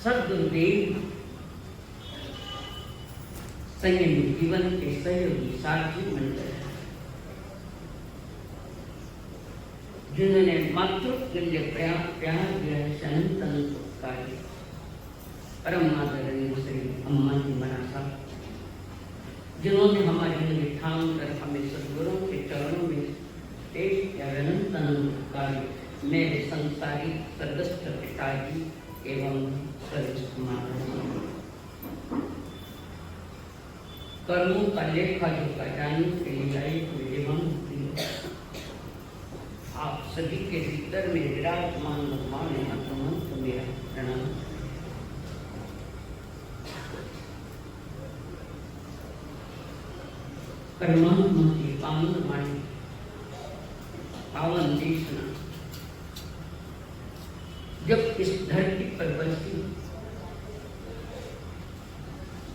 सदगुरुदेव संयमी जीवन के सहयोगी साथी बनकर जिन्होंने मातृत्व के लिए प्यार दिया है अनंत कार्य परम आदरणीय श्री अम्मा जी मराठा, जिन्होंने हमारी जिंदगी थाम कर हमें सदगुरुओं के चरणों में पेश किया अनंत कार्य। मेरे संसारी सर्वस्व पिताजी एवं कर्मों का लेखा जोखा जानने के लिए आई हुई एवं आप सभी के भीतर में विराजमान भगवान मंत्र मेरा प्रणाम। परमात्मा की पावन वाणी पावन देशना जब इस धरती पर बरसी,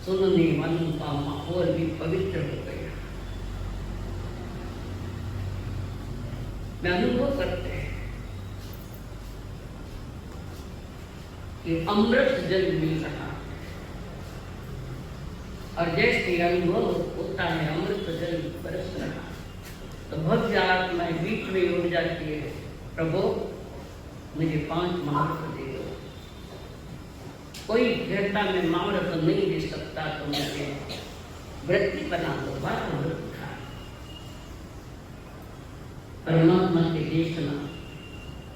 सुनने वालों का माहौल भी पवित्र हो गया। मैं अनुभव करते हैं कि अमृत जल मिल रहा है, और जैसे अनुभव होता है अमृत जल बरस रहा तो भव्य आत्माएं बीच में उड़ जाती है, प्रभु मुझे 5 महाव्रत दे दो। कोई घरता में महाव्रत नहीं दे सकता तो मुझे वृत्ति बना दो, 12 व्रत उठा। परमात्मा के देशना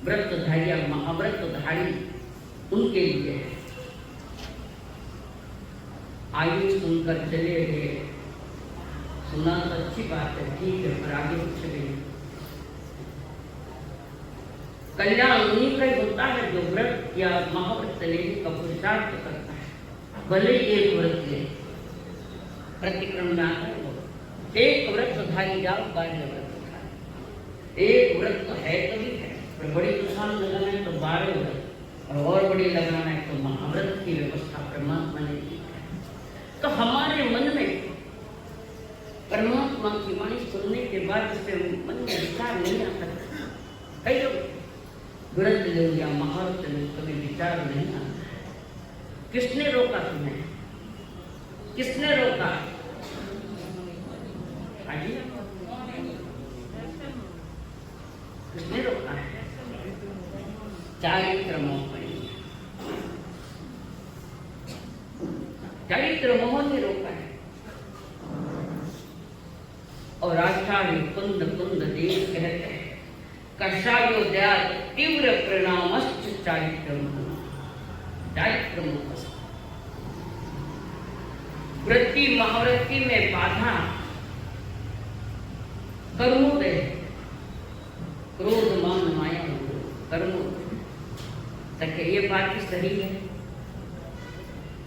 व्रतधारिया महाव्रतधारी उनके लिए है। आयु सुनकर चले गए, सुना तो अच्छी बात है, ठीक है, पर आगे चले। कल्याण उन्हीं का होता है जो व्रत या महाव्रत लेने का पुरुषार्थ करता है। भले एक व्रत ले, प्रतिक्रम में आता है वो एक व्रतधारी जाओ 12 व्रत उठाए। एक व्रत तो है तभी है, पर बड़ी दुकान लगाना है तो 12 व्रत, और बड़ी लगाना है तो महाव्रत की व्यवस्था परमात्मा ने की है। तो हमारे मन में परमात्मा की वाणी सुनने के बाद उससे मन में विचार नहीं आता। कई लोग व्रत लो या महाव्रत लो कभी विचार नहीं आता। किसने रोका तुम्हें? किसने रोका? किसने रोका है? चारित्र मोह, चारित्र मोह ने रोका है। और आचार्य कुंद कुंद देव कहते हैं कषायोदया तीव्र परिणामश्च चारित्रम। वृत्ति महावृत्ति में बाधा कर्मोदय, क्रोध मान माया कर्मोदय तक। ये बात ही सही है,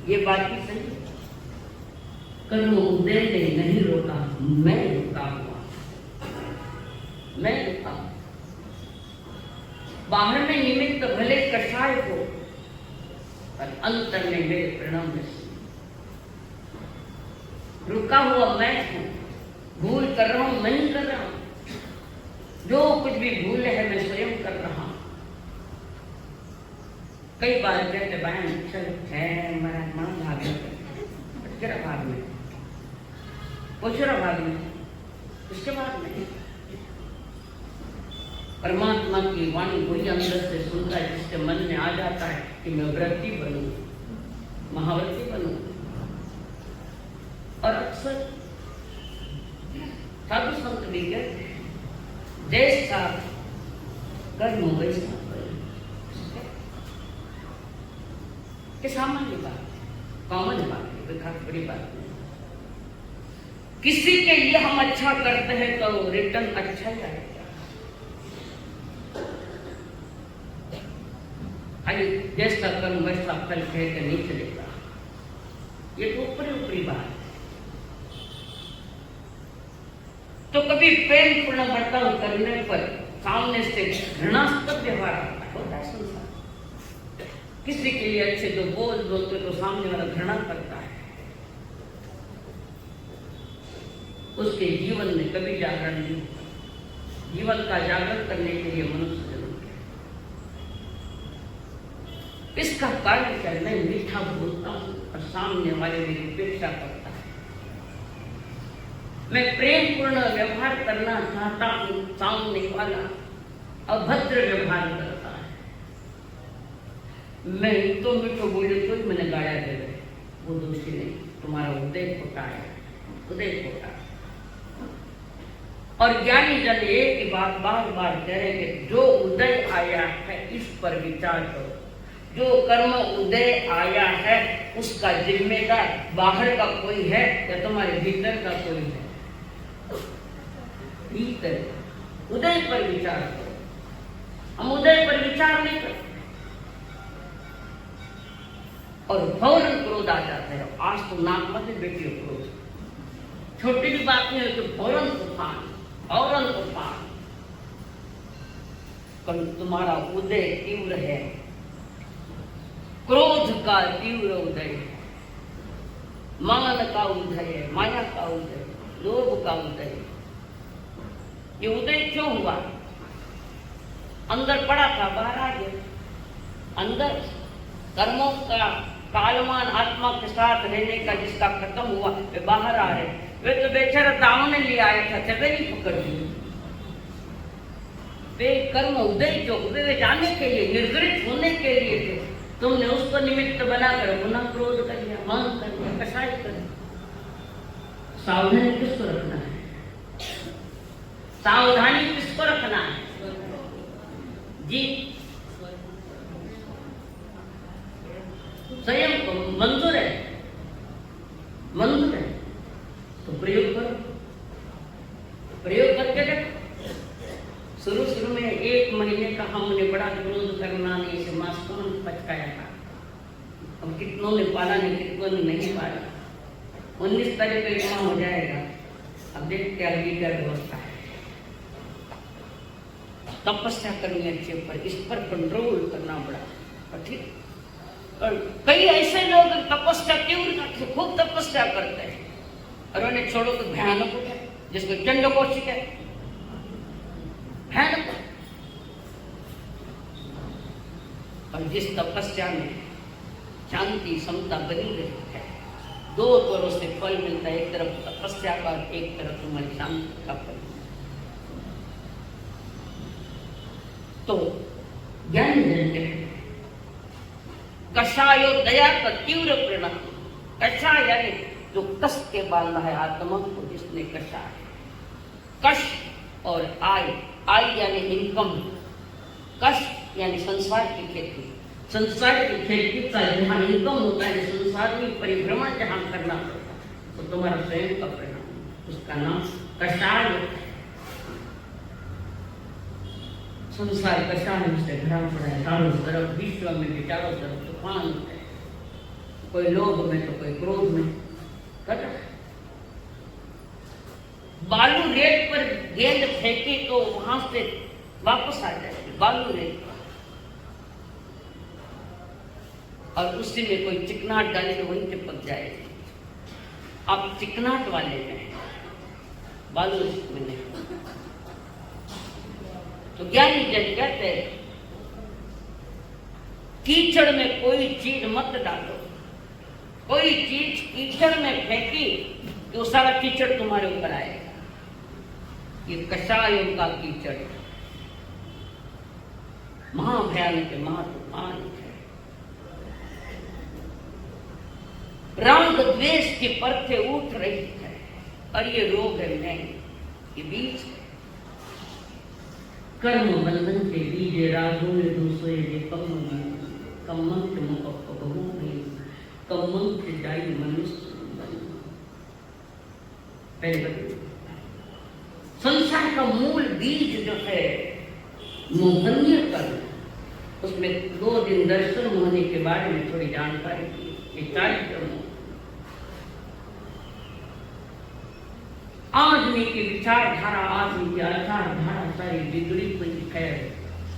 ये बात ही सही है। कर्मोदय ने नहीं रोका, मैं रोका हुआ, मैं रोका। बाहर में निमित्त भले कषाय हो, पर अंतर में मेरे परिणाम रुका हुआ मैं हूं। भूल कर रहा हूं, मैं नहीं कर रहा हूं। जो कुछ भी भूल है मैं स्वयं कर रहा हूं। कई बार कहते बहन चल है मेरा मन भाग में, भाग में पोचरा भाग में, उसके बाद में परमात्मा की वाणी वही अंदर से सुनता है जिसके मन में आ जाता है कि मैं व्रती बनूं, महाव्रती बनूं। और अक्सर साधु संत भी कहते हैं जैसा कर्म वैसा फल। ये सामान्य बात है, कॉमन बात है, कोई खास बड़ी बात नहीं। किसी के लिए हम अच्छा करते हैं तो रिटर्न अच्छा ही आएगा। अरे जैसा कर्म वैसा फल कह कर नहीं चलेगा, ये तो ऊपरी बात है। तो कभी प्रेम पूर्ण बर्ताव करने पर सामने से घृणास्पद व्यवहार आता है, होता है संसार। किसी के लिए अच्छे तो बोलते तो सामने वाला घृणा करता है, उसके जीवन में कभी जागरण नहीं होता। जीवन का जागरण करने के लिए मनुष्य जरूरी है। इसका कारण क्या, मैं मीठा बोलता हूं और सामने वाले मेरी उपेक्षा करता है। मैं प्रेम पूर्ण व्यवहार करना चाहता हूं, सामने वाला अभद्र व्यवहार करता है। मैं तो मीठो बोले तो ही मैंने गाया दे रहे, वो दोषी नहीं, तुम्हारा उदय खोटा है, उदय खोटा। और ज्ञानी जन एक ही बात बार बार कह रहे कि जो उदय आया है इस पर विचार करो। जो कर्म उदय आया है उसका जिम्मेदार बाहर का कोई है या तुम्हारे भीतर का कोई है? भीतर उदय पर विचार करो। हम उदय पर विचार नहीं करते और फौरन क्रोध आ जाता है। आज तो नाक मत बेटियों क्रोध, छोटी भी बात नहीं है तो फौरन तूफान, फौरन तूफान। कल तुम्हारा उदय तीव्र है, क्रोध का तीव्र उदय है, मान का उदय है, माया का उदय, लोभ का उदय। ये उदय क्यों हुआ? अंदर पड़ा था, बाहर आ गया। अंदर कर्मों का कालमान आत्मा के साथ रहने का जिसका खत्म हुआ वे बाहर आ रहे। वे तो बेचारा दामने ले आया था, चपेली पकड़ ली। वे कर्म उदय जो हुए वे जाने के लिए, निर्गृहित होने के लिए थे। तुमने उसको निमित्त बनाकर पुनः क्रोध कर लिया, मान कर लिया, कषाय कर लिया। सावधानी किसको रखना है? सावधानी किसको रखना है जी? स्वयं को मंजूर है, मंजूर है तो प्रयोग करो, प्रयोग करके देखो। शुरू में 1 महीने का हमने बड़ा क्रोध करना नहीं से मास कौन पचकाया था। अब कितनों ने पाला नहीं, कितनों ने नहीं पाला। 19 तारीख को जमा हो जाएगा। अब देखते अगली क्या व्यवस्था है। तपस्या करनी अच्छे पर, इस पर कंट्रोल करना बड़ा ठीक। और कई ऐसे लोग तपस्या तीव्र खूब तपस्या करते हैं और उन्हें छोड़ो तो भयानक हो जाए, जिसको चंड कौशिक है, भयानक। और जिस तपस्या में शांति समता बनी रहती है, 2 तरह से फल मिलता है। एक तरफ तपस्या का, एक तरफ तुम्हारी शांति का फल। तो ज्ञान जन कषायो दया का तीव्र परिणाम। कषाय यानी जो कस के बांधा है आत्मा को, जिसने कषा है। कष और आय यानी इनकम, कष यानी संसार की खेती। संसार की खेती का जहाँ इनकम होता है, संसार में परिभ्रमण जहाँ करना पड़ता है, तो तुम्हारा स्वयं का परिणाम, उसका नाम कषाय है। संसार कषाय से भरा पड़ा है चारों तरफ, विश्व में भी चारों तरफ तूफान है। कोई लोभ में तो कोई क्रोध में कर रहा है। बालू रेत पर गेंद फेंकी तो वहां से वापस आ जाएगी, बालू रेत पर। और उसी में कोई चिकनाट डाले तो वहीं चिपक जाएगी। आप चिकनाट वाले में, बालू में नहीं। तो ज्ञानी जन कहते हैं कीचड़ में कोई चीज मत डालो। कोई चीज कीचड़ में फेंकी तो सारा कीचड़ तुम्हारे ऊपर आएगा। ये कषायों का कीचड़ महाभयानक है, महातूफान है। राग द्वेष की परतें उठ रही है और ये रोग है नहीं, ये बीज है। कर्म बंधन के बीज रागों ने दूसरे कम कम बहु कमल से जाई मनुष्य पहले बताइए। संसार का मूल बीज जो है मोहनीय कर्म, उसमें 2 दिन दर्शन होने के बारे में थोड़ी जानकारी दी। ये कार्यक्रम आदमी की विचारधारा, आदमी की आचारधारा सारी बिगड़ी हुई है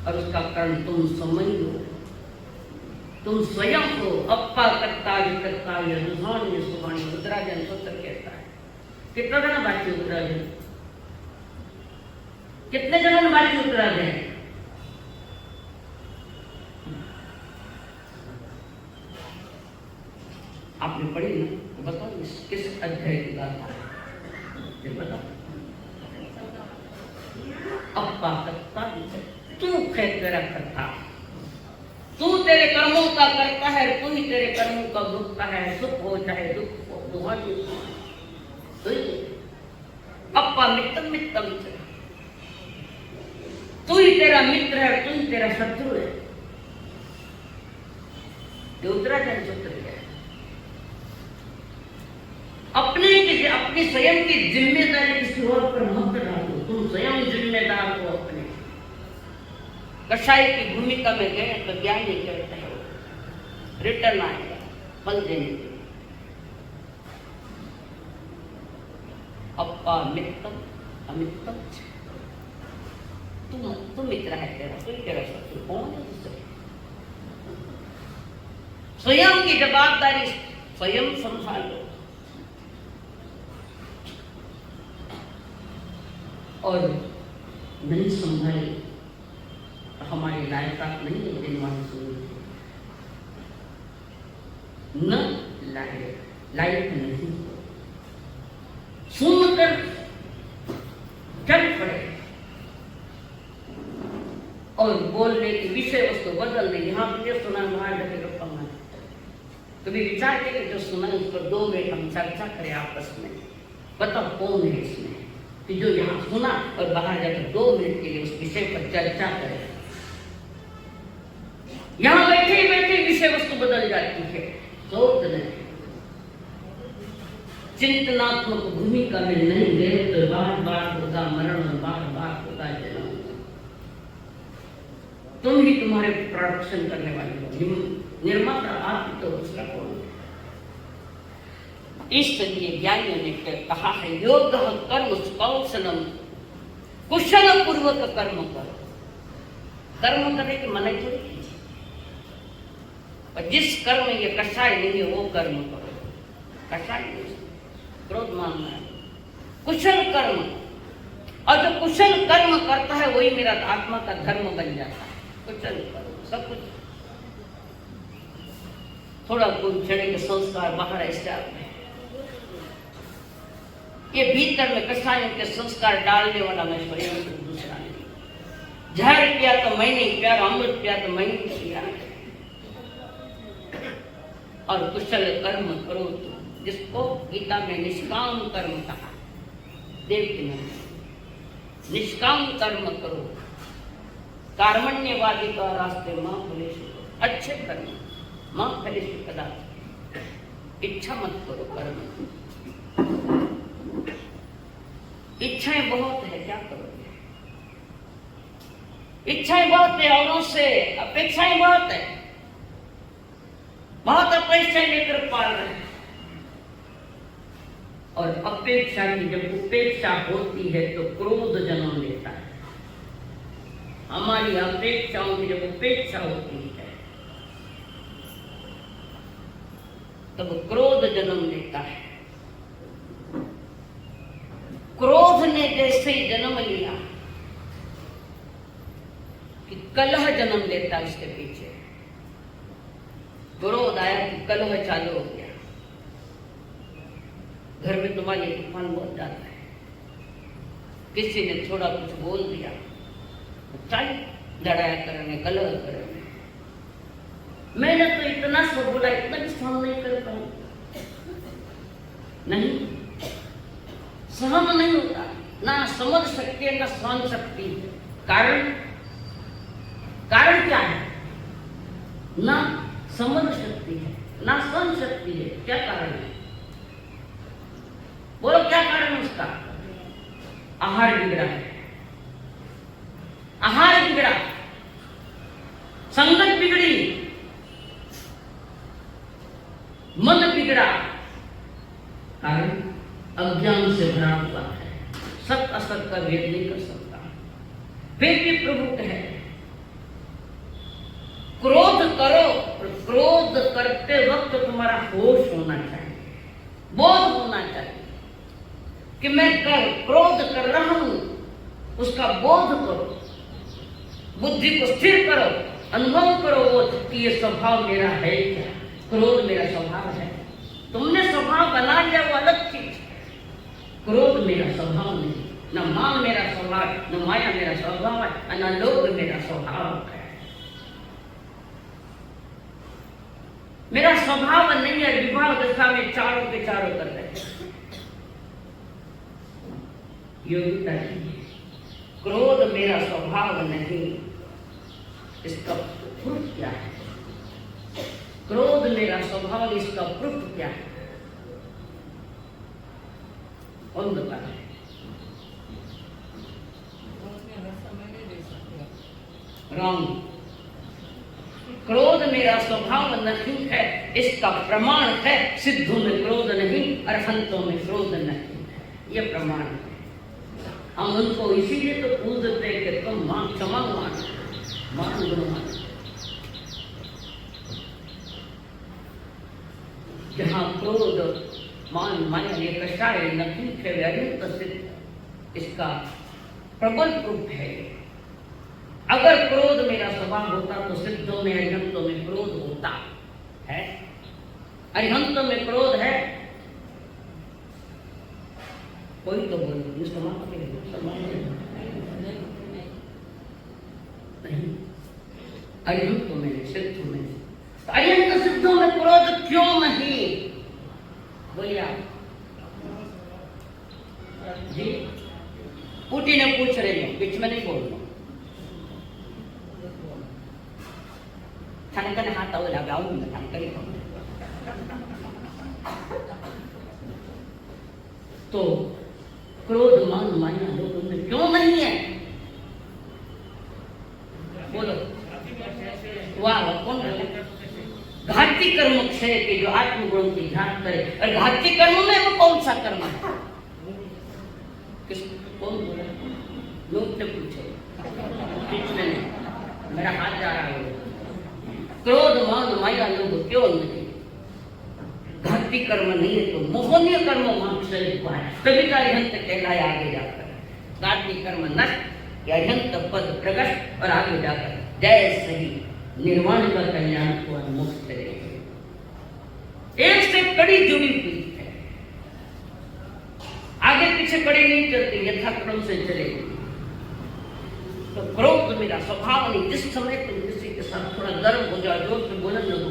और उसका कारण तुम समझ लो। तुम स्वयं हो अप्पा करता विकर्ता या रुझान ये सुहानी उत्तराजन सूत्र कहता है। कितना जना बाकी उत्तराजन, कितने जनों ने बाकी उत्तराजन? आपने पढ़ी ना, तो बताओ किस अध्याय की बात है? बताओ। अप्पा करता तू है तेरा करता, तू तेरे कर्मों का करता है, तू ही तेरे कर्मों का भुगता है, सुख हो चाहे दुख हो। तो अप्पा मित्रम मित्रम, तू ही तेरा मित्र है, तू ही तेरा शत्रु है। उत्तराखंड सूत्र है। अपनी स्वयं की जिम्मेदारी किसी और पर मत डालो, तुम स्वयं जिम्मेदार हो। अपने कसाई की भूमिका में गए तो ज्ञान नहीं करते हो, रिटर्न आएगा फल देने के लिए। अप्पा मित्रम अमित्रम, तू मित्र है तेरा, तू तेरा शत्रु कौन है? स्वयं की जवाबदारी स्वयं संभालो और नहीं संभाले तो हमारी लायका नहीं है दिनवान सुनने, न लायक नहीं। सुनकर चल पड़े और बोलने की विषय वस्तु बदल दे। यहाँ पे सुना वहां जाके गप्पा मारे, कभी विचार के जो सुना उस पर 2 मिनट हम चर्चा करें आपस में। बताओ कौन है इसमें कि जो यहाँ सुना और बाहर जाकर 2 मिनट के लिए उस विषय पर चर्चा करें। यहाँ बैठे ही बैठे विषय वस्तु बदल जाती है। सोच नहीं, चिंतनात्मक भूमिका में नहीं गए तो बार बार होगा मरण और बार बार होगा जन्म। तुम ही तुम्हारे प्रोडक्शन करने वाले हो, निर्माता आप तो दूसरा कौन है? इसलिए ज्ञानियों ने कहा है योग कर्म कौशलम, कुशल पूर्वक कर्म करो। कर्म करने की मनाही थोड़ी कीजिए, और जिस कर्म ये कषाय नहीं है वो कर्म करो। कषाय नहीं, क्रोध मानना है, कुशल कर्म। और जो कुशल कर्म करता है वही मेरा आत्मा का धर्म बन जाता है। कुशल कर्म सब कुछ, थोड़ा कुछ छड़े के संस्कार बाहर ऐसे आते हैं, ये भीतर में कसायों के संस्कार डालने वाला मैं स्वयं से दूसरा नहीं। जहर पिया तो मैं नहीं पिया, अमृत पिया तो मैं नहीं पिया। और कुशल कर्म करो तो, जिसको गीता में निष्काम कर्म कहा, देव की नाम निष्काम कर्म करो। कार्मण्यवादी का रास्ते मां फलेषु, अच्छे कर्म मां फलेषु कदाचित्, इच्छा मत करो कर्म। इच्छाएं बहुत है, क्या करोगे? इच्छाएं बहुत है, औरों से अपेक्षाएं बहुत है, बहुत अपेक्षाएं लेकर पाल रहे हैं। और अपेक्षा की जब उपेक्षा होती है तो क्रोध जन्म लेता है। हमारी अपेक्षाओं की जब उपेक्षा होती है तब क्रोध जन्म लेता है। क्रोध ने जैसे ही जन्म लिया कि कलह जन्म लेता, इसके पीछे क्रोध आया कि कलह चालू हो गया। घर में तुम्हारे तूफान बहुत जाता है, किसी ने थोड़ा कुछ बोल दिया, चल लड़ाया करने, कलह करने। मैंने तो इतना सब बोला, इतना भी सहन नहीं कर पाऊं, नहीं सहन नहीं होता, ना समझ सकते ना सहन सकती। कारण क्या है? ना समझ शक्ति है, ना सहन शक्ति है। क्या कारण है? बोलो क्या कारण है उसका? आहार बिगड़ा है, आहार बिगड़ा, संगत बिगड़ी, मन बिगड़ा, कारण अज्ञान से भरा हुआ है, सत असत का भेद नहीं कर सकता। फिर भी प्रभु कहे क्रोध करो, क्रोध करते वक्त तुम्हारा होश होना चाहिए, बोध होना चाहिए कि मैं क्रोध कर रहा हूं, उसका बोध करो, बुद्धि को स्थिर करो, अनुभव करो वो कि ये स्वभाव मेरा है क्या, क्रोध मेरा स्वभाव है। तुमने स्वभाव बना लिया वो अलग चीज है, क्रोध मेरा स्वभाव नहीं, न मान मेरा स्वभाव, न माया मेरा स्वभाव है, न लोभ मेरा स्वभाव है। मेरा स्वभाव नहीं है विवाह दशा में चारों के चारों कर रहे योगिता नहीं है। क्रोध मेरा स्वभाव नहीं, इसका प्रूफ क्या है? क्रोध मेरा स्वभाव, इसका प्रूफ क्या है? कौन बता है? रॉन्ग। क्रोध मेरा स्वभाव नहीं है, इसका प्रमाण है सिद्धों में क्रोध नहीं, अरहंतों में क्रोध नहीं है, ये प्रमाण है। हम उनको इसीलिए तो पूजते कि तुम मान क्षमा मान गुरुमान। जहाँ क्रोध मान माया ये कषाय नहीं है, अरिहंत सिद्ध इसका प्रबल प्रूफ है। अगर क्रोध मेरा स्वभाव होता तो सिद्धों में अरिहंतों में क्रोध होता है। अरिहंतों में क्रोध है, कोई तो बोल नहीं, अरिहंतों में सिद्धों में, तो अरिहंत सिद्धों में क्रोध क्यों नहीं? बोलिए आप जी। पूटी ने पूछ रहे हैं, बीच में नहीं बोलना। थाने हाथ आओ लगाओ थाने तो क्रोध मान माया लोगों में क्यों नहीं है? बोलो वाह, कौन बोले? घाती कर्म क्षय के जो आत्मगुणों की घात करे, और घाती कर्म में वो कौन सा कर्म है? किस कौन बोला? लोग ने पूछे, बीच में नहीं, मेरा हाथ जा रहा है। क्रोध मान माया लोग क्यों नहीं? घाती कर्म नहीं है तो मोहनीय कर्म मांग हुआ है, तभी का अरिहंत कहलाया आगे जाकर। घाती कर्म नष्ट, अरिहंत पद प्रगट, और आगे जाकर जय सही निर्वाण का कल्याण को मुक्त करेंगे। एक से कड़ी जुड़ी हुई है, आगे पीछे कड़ी नहीं चलती, यथाक्रम से चलेगी। तो क्रोध मेरा स्वभाव नहीं। जिस समय तुम किसी के साथ थोड़ा गर्व हो जाओ, जोर से बोलने लगो,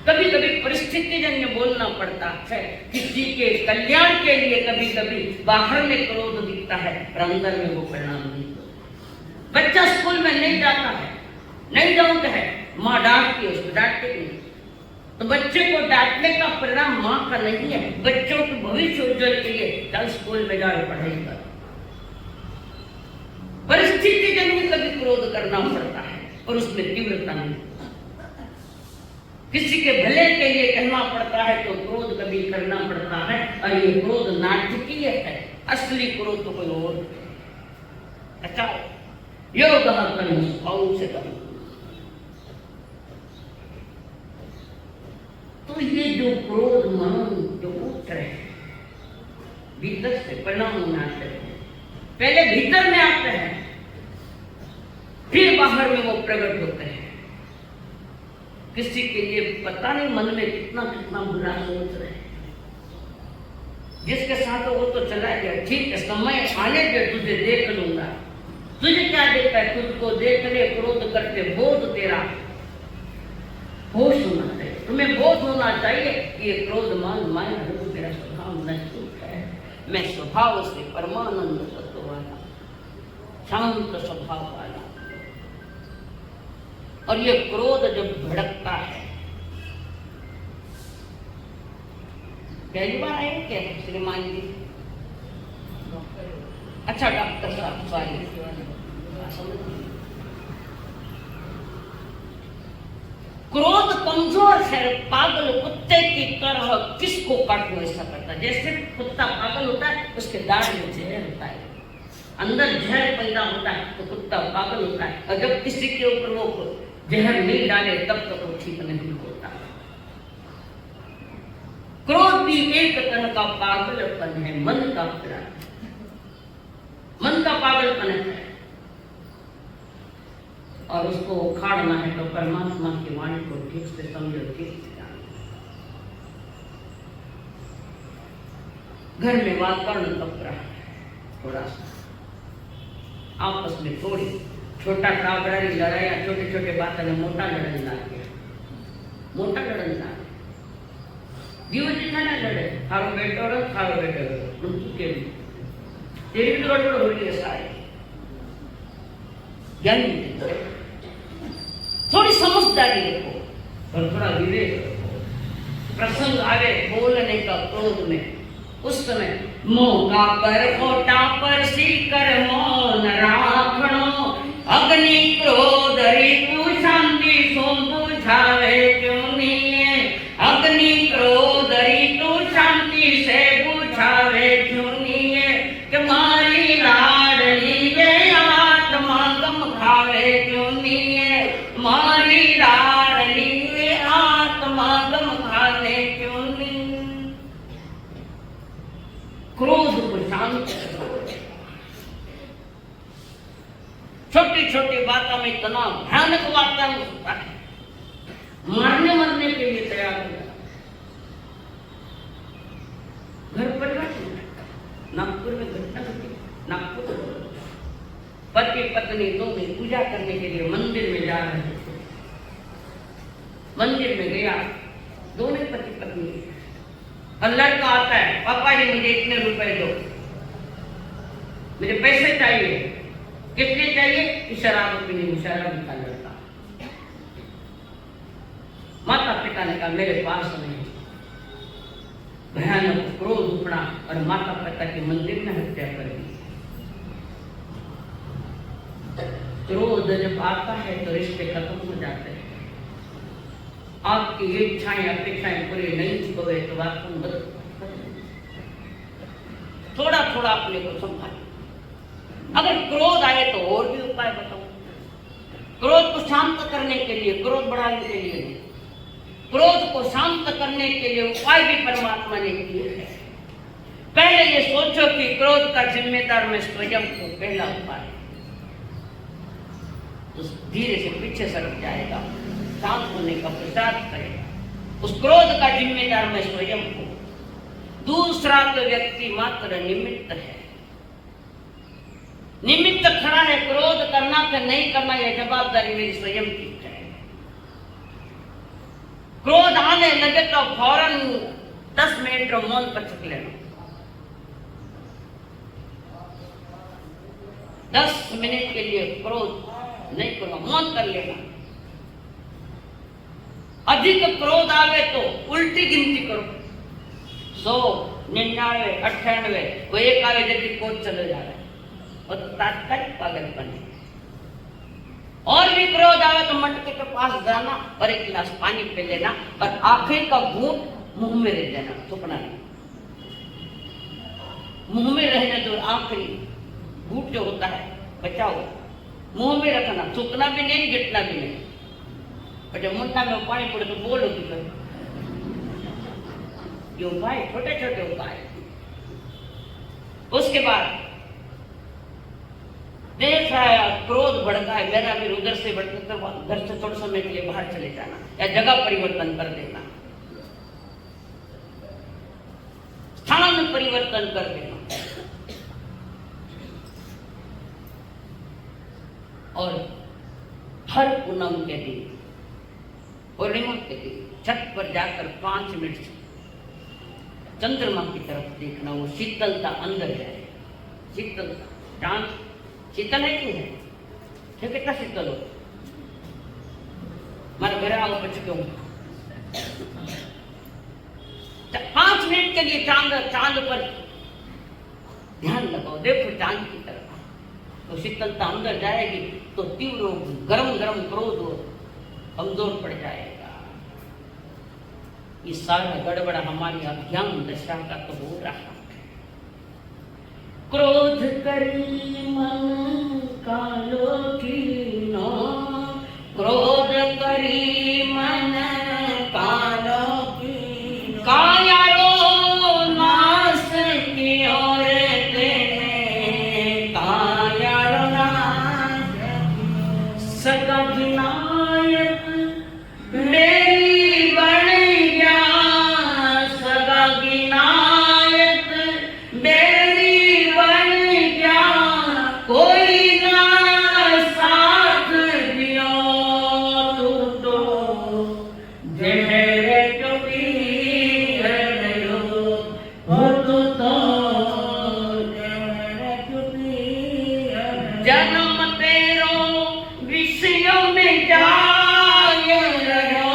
कभी कभी परिस्थिति जन्य बोलना पड़ता है किसी के कल्याण के लिए। कभी कभी बाहर में क्रोध दिखता है और अंदर में वो परिणाम नहीं। बच्चा स्कूल में नहीं जाता है, नहीं जाऊंगा है, माँ डांटती है, उसको डांटते नहीं, तो बच्चे को डांटने का परिणाम माँ का नहीं है, बच्चों के भविष्य उज्जवल के लिए कल स्कूल में जाकर पढ़ाई कर। परिस्थिति जन्य कभी क्रोध करना पड़ता है और उसमें तीव्रता नहीं। किसी के भले के लिए कहना पड़ता है तो क्रोध कभी करना पड़ता है, और ये क्रोध नाटकीय है, असली क्रोध तो कोई और है। अच्छा, योग से करो। तो ये जो क्रोध मन जो उठ रहे हैं भीतर से परिणाम में आते हैं, पहले भीतर में आते हैं, फिर बाहर में वो प्रकट होते हैं। किसी के लिए पता नहीं मन में कितना कितना बुरा सोच रहे हैं, जिसके साथ वो तो चला गया, ठीक है समय आने दे, तुझे देख लूंगा। तुझे क्या देखता है? तुझको देखने क्रोध करते बोध तेरा होश होना चाहिए। तुम्हें बोध होना चाहिए कि ये क्रोध मान माया रूप मेरा स्वभाव नहीं है। मैं स्वभाव से परमानंद तत्व वाला, शांत स्वभाव वाला। और ये क्रोध जब भड़कता है पहली बार आए क्या श्रीमान जी? अच्छा डॉक्टर साहब सॉरी। क्रोध कमजोर है, पागल कुत्ते की तरह किसको काटो ऐसा करता है। जैसे कुत्ता पागल होता है उसके दाढ़ में जहर होता है, अंदर जहर पैदा होता है तो कुत्ता पागल होता है, और जब किसी के ऊपर वो जहर नहीं डाले तब तक वो ठीक नहीं होता। क्रोध भी एक तरह का पागलपन है, मन का अपराध, मन का पागलपन है, और उसको उखाड़ना है तो परमात्मा की वाणी को ठीक से समझो, ठीक से जानो। घर में वातावरण कप रहा है, थोड़ा सा आपस में थोड़ी छोटा टाबरारी लड़ाई, छोटे छोटे बातों में मोटा लड़न ला गया, मोटा लड़न ला जीवन जितना ना लड़े, थारो बेटो रो थारो बेटो रो के तेरी तो गड़बड़ हो रही है सारी। ज्ञान थोड़ी समझदारी रखो और थोड़ा विवेक रखो। प्रसंग आवे बोलने का क्रोध में, उस समय मौका पर फोटा पर सीकर मौन राखणो, अग्नि क्रोध ऋतु शांति सो बुझावे क्यों नहीं, अग्नि क्रोध ऋतु शांति से बुझावे क्यों नहीं, कि मारी लाडली वे आत्मा गम खावे क्यों नहीं, मारी लाडली वे आत्मा गम खावे क्यों नहीं। क्रोध को शांत करो। छोटी छोटी बातों में इतना भयानक वातावरण होता है, मरने के लिए तैयार हो जाता। घर परिवार नागपुर में घटना घटी, नागपुर पति पत्नी दोनों पूजा करने के लिए मंदिर में जा रहे थे। मंदिर में गया दोनों पति पत्नी, और लड़का आता है, पापा जी मुझे इतने रुपए दो, मुझे पैसे चाहिए। कितने चाहिए? कि शराब पीने, शराब का लड़का। माता पिता ने कहा मेरे पास नहीं। भयानक क्रोध उठा और माता पिता के मंदिर में हत्या कर दी। क्रोध जब आता है तो रिश्ते खत्म हो जाते हैं। आपकी इच्छाएं अपेक्षाएं पूरी नहीं हुए तो आपको थोड़ा थोड़ा अपने को संभालें। अगर क्रोध आए तो और भी उपाय बताओ। क्रोध को शांत करने के लिए, क्रोध बढ़ाने के लिए नहीं, क्रोध को शांत करने के लिए उपाय भी परमात्मा ने किए हैं। पहले ये सोचो कि क्रोध का जिम्मेदार मैं स्वयं हूं, पहला उपाय। तो धीरे से पीछे सरक जाएगा, शांत होने का प्रचार करेगा। उस क्रोध का जिम्मेदार मैं स्वयं हूं। दूसरा तो व्यक्ति मात्र निमित्त है, निमित्त खड़ा है। क्रोध करना कि नहीं करना यह जवाबदारी मेरी स्वयं की है। क्रोध आने लगे तो फौरन 10 मिनट मौन पर चुक लेना। 10 मिनट के लिए क्रोध नहीं करो, मौन कर लेना। अधिक क्रोध आवे तो उल्टी गिनती करो, 100, 99, 98, वो एक आवे जबकि क्रोध चले जा रहा है, और तात्कालिक पागलपन है। और भी क्रोध आवे तो मटके के पास जाना और एक गिलास पानी पी लेना, और आखिर का घूंट मुंह में रह जाना, थूकना नहीं। मुंह में रहने दो, आखिरी घूंट जो होता है बचाओ, मुंह में रखना, थूकना भी नहीं, गिटना भी नहीं। और जब मुंडा में पानी पड़े तो बोलो कि ये उपाय, छोटे छोटे उपाय। उसके बाद देख रहा है क्रोध बढ़ता है, मेरा भी उधर से बढ़ता है, घर से थोड़े समय के लिए बाहर चले जाना या जगह परिवर्तन कर देना, स्थान परिवर्तन कर देना। और हर पूनम के दिन, पूर्णिमा के दिन छत पर जाकर 5 मिनट चंद्रमा की तरफ देखना, वो शीतलता अंदर जाए। शीतलता, चांद शीतल है क्यों है? तो कितना शीतल हो, हमारे घर आओ बच्चे क्यों 5 मिनट के लिए चांद पर ध्यान लगाओ, देखो चांद की तरफ, तो शीतलता अंदर जाएगी, तो तीव्र गरम गरम क्रोध कमजोर पड़ जाएगा। ये सारा गड़बड़ हमारी अज्ञान दशा का तो हो रहा है। क्रोध करी मन कालो कीनो, क्रोध करी मन कालो कीनो, कायारो नाश की ओर तेने, कायारो नाश सदा विनायक मेरी बन गया, सदा विनायक मेरी बन गया, कोई ना साथ दियो, तू तो जहर जो पी रहो, हो तू तो जहर जो पी रहो, जन्म तेरो विषयों में जाए रहो,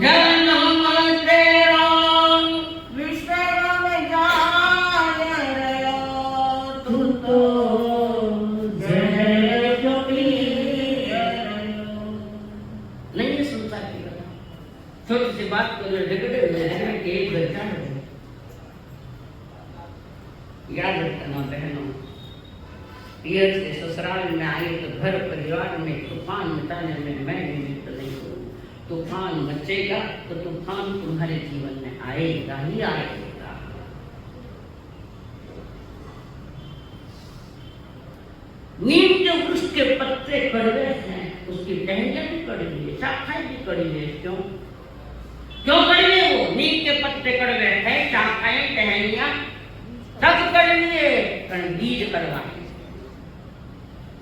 जन्म तेरो विषयों में जाए रहो, तू तो जहर जो पी रहो। नहीं ये संसार की कथा, छोटी सी बात को झगड़े हुए हैं कि एक घटना है, याद रखना बहनों, पियर से ससुराल में आई तो घर परिवार में तूफान मचाने में मैं निमित्त नहीं हूँ। तूफान मचेगा तो तूफान तुम्हारे जीवन में आएगा ही आएगा। नीम के वृक्ष के पत्ते कड़वे हैं, उसकी टहनियां भी कड़वी है, शाखाएं भी कड़वी है। क्यों क्यों कड़वे? वो नीम के पत्ते कड़वे हैं, शाखाएं टहनियां सब कड़वी है, कारण बीज कड़वा है।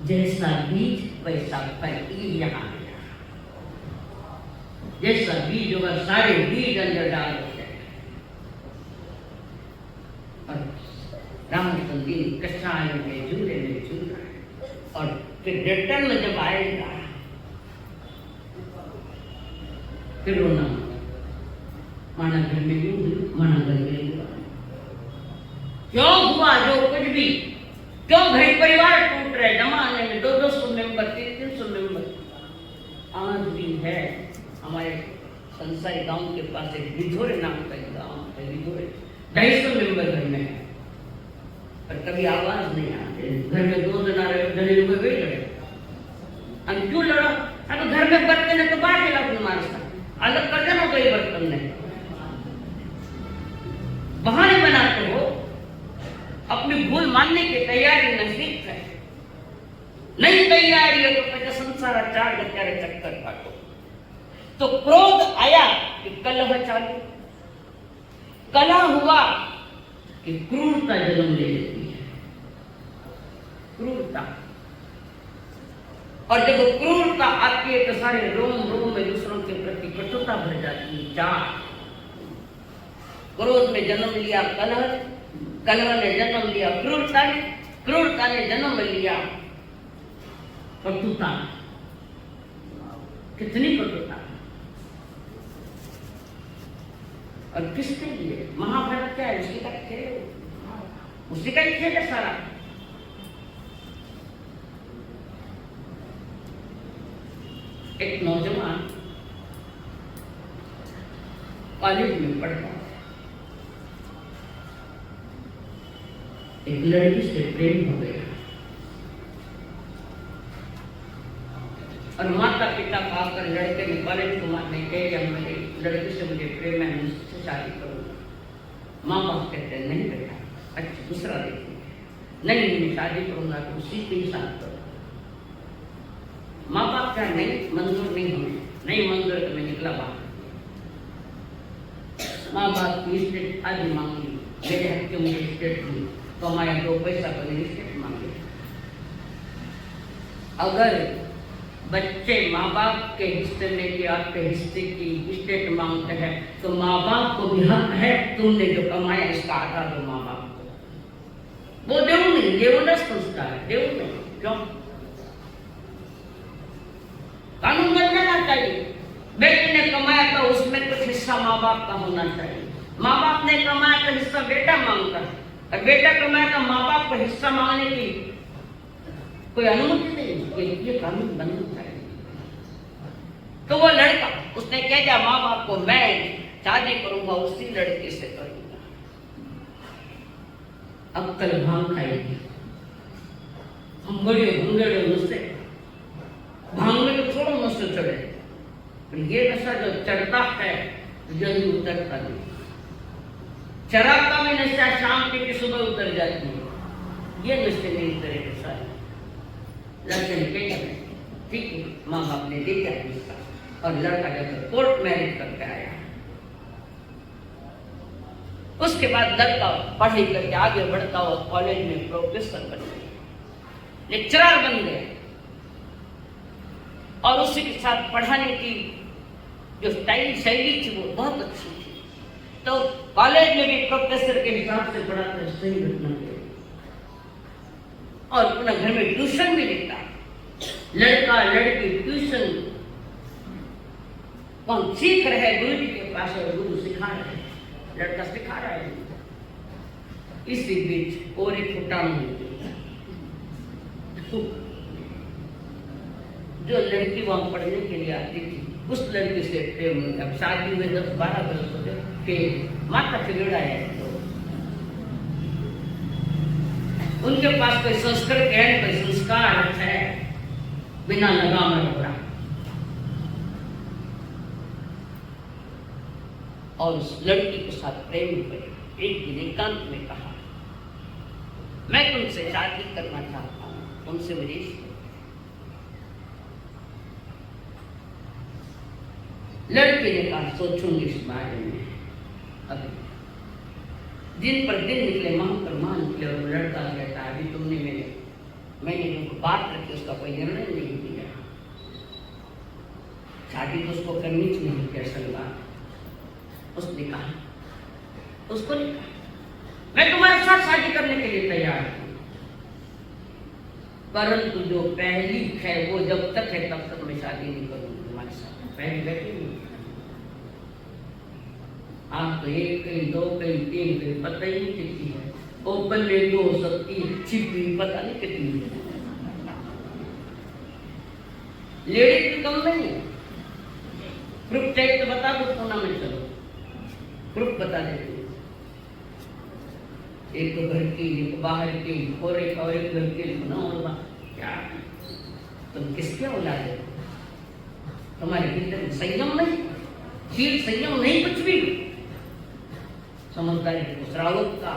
जैसा बीज वैसा फल, यहाँ गया। जैसा बीज होगा सारे बीज अंदर डाल हो जाएगा। और रामचंद्र कषाय में झूले में झूल रहा है, और फिर रिटर्न में जब आएगा फिर रोना माना घर में यूं हुई, माना घर में हुआ। क्यों हुआ जो कुछ भी? क्यों घर परिवार टूट रहे? जमाने में 200 मेंबर, 300 मेंबर आज भी है। हमारे संसारी गांव के पास एक विधोरे नाम का एक गांव है, विधोरे 250 मेंबर घर में है, पर कभी आवाज नहीं आते। घर में 2 जना रहे लोग वे लड़े, हम क्यों लड़ो? अगर घर में बर्तन है तो बाहर मिला तुम मारता, अलग कर देना कोई बर्तन नहीं। बहाने बनाते हो, अपनी भूल मानने की तैयारी नजदीक है। नहीं तैयारी है तो पहले संसार 4 गत्यारे चक्कर काटो। तो क्रोध आया कि कलह चालू, कलह हुआ कि क्रूरता जन्म ले लेती है, क्रूरता। और जब क्रूरता आती है तो सारे रोम रोम में दूसरों के प्रति कटुता भर जाती है। 4 क्रोध में जन्म लिया कलह, कलह ने जन्म लिया क्रूरता ने, क्रूरता ने जन्म लिया कटुता। कितनी कटुता! और किसके लिए? महाभारत क्या है? उसी का खेल, उसी का ही खेल है सारा। एक नौजवान कॉलेज में पढ़ता, एक लड़की से प्रेम हो गया, और माता पिता का आकर लड़के ने कॉलेज को मारने के या मेरी लड़की से मुझे प्रेम है, मैं उससे शादी करूंगा। माँ बाप कहते हैं नहीं बेटा, अच्छा दूसरा देखेंगे। नहीं मैं शादी करूंगा तो उसी के ही साथ करूंगा। माँ बाप क्या नहीं, मंजूर नहीं हमें, नहीं मंजूर तो मैं निकला बाहर। माँ बाप की स्टेट आदि मांगी, मेरे हक के मुझे स्टेट दी, तो हमारे 2 पैसा पर स्टेट मांगे। अगर बच्चे माँ बाप के हिस्से में कि आपके हिस्से की स्टेट मांगते हैं तो माँ बाप को भी हक है, तुमने जो कमाया इसका आधा दो माँ बाप को। वो देव नहीं, देवदास संस्कार है, देव नहीं। क्यों? कानून बन जाना चाहिए। बेटी ने कमाया तो उसमें कुछ हिस्सा माँ बाप का होना चाहिए। माँ बाप ने कमाया तो हिस्सा बेटा मांगता है, और बेटा कमाया तो माँ बाप को हिस्सा मांगने की कोई अनुमति नहीं, ये कानून बनना चाहिए। तो वो लड़का उसने कह दिया माँ बाप को, मैं शादी करूंगा उसी लड़के से करूंगा। अब कल भांग खाएगी, हम बड़े भंगड़े मुझसे भांग में तो थोड़ा नशा चढ़े, पर ये नशा जो चढ़ता है जल्दी उतरता नहीं। शराब का भी नशा शाम के सुबह उतर जाती है, ये नशे नहीं उतरेगा सारे। लड़के ने कहा ठीक है, माँ बाप ने देखा इसका, और लड़का जब कोर्ट मैरिज करके आया, उसके बाद लड़का पढ़ाई करके आगे बढ़ता हुआ कॉलेज में प्रोफेसर बन गया, लेक्चरर बन गया, और उसी के साथ पढ़ाने की जो शैली थी वो बहुत अच्छी थी। तो कॉलेज में भी प्रोफेसर के हिसाब से पढ़ाते, सही घटना है, और अपना घर में ट्यूशन भी लेता। लड़का लड़की ट्यूशन कौन सीख रहे, गुरु जी के पास, और गुरु सिखा रहे, लड़का सिखा रहा है। इसी बीच और एक फुटान जो लड़की वहां पढ़ने के लिए आती थी, उस लड़की से प्रेम हो गया। शादी में 10-12 वर्ष हो गए कि माता फिर आया, उनके पास कोई संस्कार है, कोई संस्कार है, बिना लगाम रखा, और उस लड़की के साथ प्रेम हुए। एक दिन एकांत में कहा, मैं तुमसे शादी करना चाहता हूँ, तुमसे मेरी। लड़के ने कहा सोचूंगी इस बारे में। अभी दिन पर दिन निकले, माह पर माह निकले, और लड़का कहता है अभी तुमने मैंने जो बात रखी उसका कोई निर्णय नहीं दिया, शादी तो उसको करनी चाहिए, कैसा बात। उसने कहा, उसको नहीं कहा मैं तुम्हारे साथ शादी करने के लिए तैयार हूं, परंतु जो पहली है वो जब तक है तब तक मैं शादी नहीं करूंगी तुम्हारे साथ। पहली बैठी नहीं, आप तो एक कहीं, दो कहीं, तीन कहीं, पता ही नहीं कितनी है, ओपन में भी हो सकती है, छिपी पता नहीं कितनी है। लेडीज भी कम नहीं है। ग्रुप चाहिए तो बता दो, कोना में चलो ग्रुप बता देते, एक तो घर की, एक बाहर की, और एक घर के ना, और क्या तुम किसके औलाद है? तुम्हारे भीतर संयम नहीं, शील संयम नहीं, कुछ भी समझदारी। श्रावक का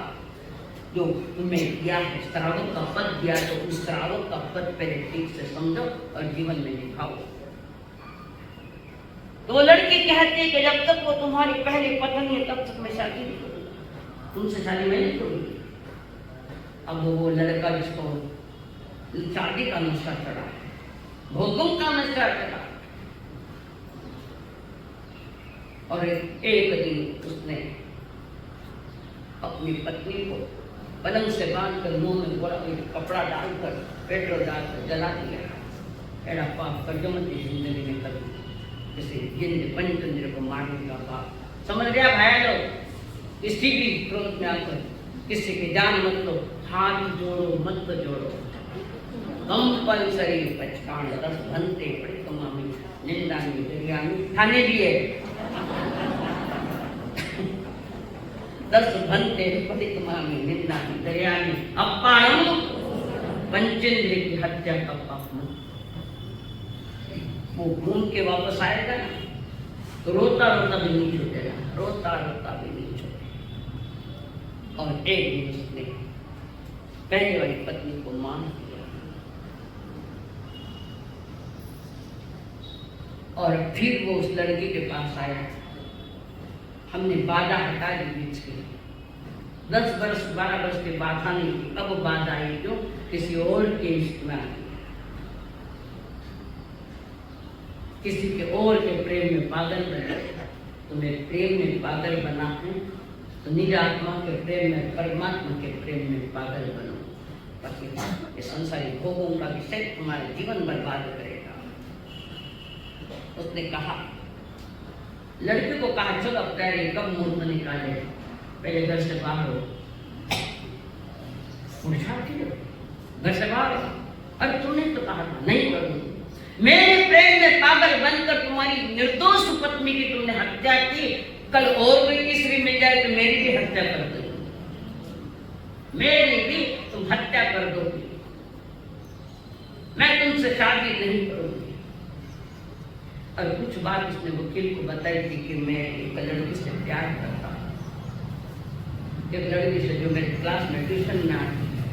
जो तुम्हें दिया है, श्रावक का पद दिया, तो उस श्रावक का पद पहले ठीक से समझो और जीवन में दिखाओ। तो वो लड़की कहती है कि जब तक वो तुम्हारी पहली पत्नी है तब तक मैं शादी नहीं करूंगी, तुमसे शादी मैं नहीं करूंगी। अब वो लड़का जिसको शादी का नशा चढ़ा, भोगों का नशा चढ़ा, और एक दिन उसने अपनी पत्नी को पलंग से बांधकर मुंह में बड़ा कपड़ा डालकर पेट्रोल डालकर जला दिया। एड़ा पाप कर जो मत जिंदगी में कर, किसी जिंद पंचतंत्र को मारने का पाप। समझ गया भाई लोग, किसी भी क्रोध में आकर किसी की जान मत लो, हाथ जोड़ो मत जोड़ो। कंपलसरी पचकान 10 घंटे बड़ी कमामी निंदानी दरियामी थाने लिए 10 घंटे बड़ी कमामी निंदानी दरियामी अपारम पंचेंद्र की हत्या का पाप मत। वो घूम के वापस आएगा ना तो रोता रोता भी नहीं छूटेगा, रोता रोता भी नहीं छूटेगा। और एक दिन उसने पहले वाली पत्नी को मान दिया और फिर वो उस लड़की के पास आया। हमने बाधा हटा दी बीच के, 10 वर्ष 12 वर्ष की बाधा नहीं थी, अब बाधा आई जो किसी और के इश्क में आती है, किसी के और के प्रेम में पागल बना। तुम्हें प्रेम में पागल बना है तो निज आत्मा के प्रेम में, परमात्मा के प्रेम में पागल बनो, बाकी ये संसारी भोगों का विषय तुम्हारे जीवन बर्बाद करेगा। उसने कहा लड़के को कहा चलो अब तैयारी कब मुहूर्त निकाले, पहले घर से बाहर हो। घर से बाहर हो। अरे तूने तो कहा था नहीं करूंगी। मेरे प्रेम में पागल बनकर तुम्हारी निर्दोष पत्नी की तुमने हत्या की, कल और कोई तीसरी मिल जाए तो मेरी भी हत्या कर दोगी, मेरी भी तुम हत्या कर दोगी। मैं तुमसे शादी नहीं करूंगी। और कुछ बात उसने वकील को बताई थी कि मैं एक लड़की से प्यार करता हूँ, एक लड़की से जो मेरे क्लास में ट्यूशन में आती है,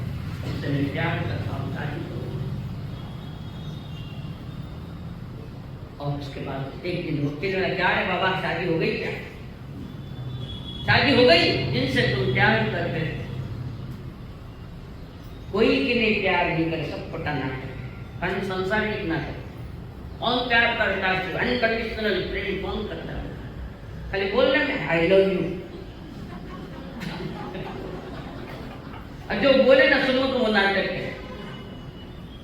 उससे मैं प्यार करता हूँ, शादी करूँगा। और उसके बाद एक दिन वकील ने क्या है बाबा शादी हो गई क्या? शादी हो गई जिनसे तुम प्यार करते थे। कोई कि नहीं प्यार नहीं करे, सब पटाना है, संसार एक ना है। कौन प्यार करता है? अनकंडीशनल प्रेम कौन करता है? खाली बोलने में आई लव यू, और जो बोले ना सुनो तो वो नाटक है।